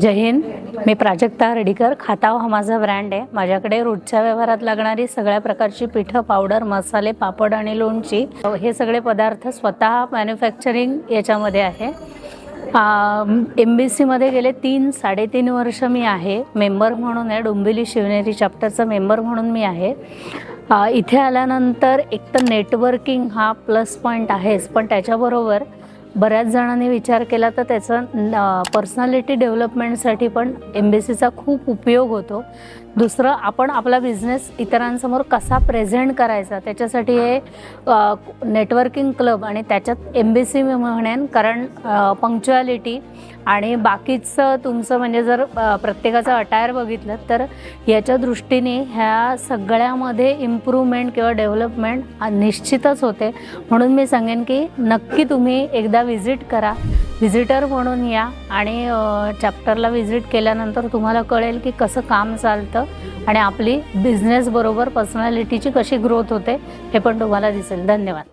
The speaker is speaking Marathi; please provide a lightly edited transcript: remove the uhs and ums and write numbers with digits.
जय हिंद. मी प्राजक्ता हर्डीकर. खाताव हा माझा ब्रँड आहे. माझ्याकडे रोजच्या व्यवहारात लागणारी सगळ्या प्रकारची पीठं, पावडर, मसाले, पापड आणि लोणची हे सगळे पदार्थ स्वतः मॅन्युफॅक्चरिंग याच्यामध्ये आहे. MBC मध्ये गेले 3-3.5 वर्ष मी आहे. मेंबर म्हणून आहे. डोंबिवली शिवनेरी चॅप्टरचा मेंबर म्हणून मी आहे. इथे आल्यानंतर एक तर नेटवर्किंग हा प्लस पॉईंट आहेच, पण त्याच्याबरोबर बऱ्याच जणांनी विचार केला तर त्याचा पर्सनॅलिटी डेव्हलपमेंटसाठी पण MBCचा खूप उपयोग होतो. दुसरं, आपण आपला बिझनेस इतरांसमोर कसा प्रेझेंट करायचा त्याच्यासाठी हे नेटवर्किंग क्लब आणि त्याच्यात MBC मी म्हणेन, कारण पंक्च्युअलिटी आणि बाकीचं तुमचं म्हणजे जर प्रत्येकाचं अटायर बघितलं तर याच्या दृष्टीने ह्या सगळ्यामध्ये इम्प्रूव्हमेंट किंवा डेव्हलपमेंट निश्चितच होते. म्हणून मी सांगेन की नक्की तुम्ही एकदा व्हिजिट करा, व्हिजिटर म्हणून या आणि चॅप्टरला व्हिजिट केल्यानंतर तुम्हाला कळेल की कसं काम चालतं आणि आपली बिझनेस बरोबर पर्सनॅलिटीची कशी ग्रोथ होते हे पण तुम्हाला दिसेल. धन्यवाद.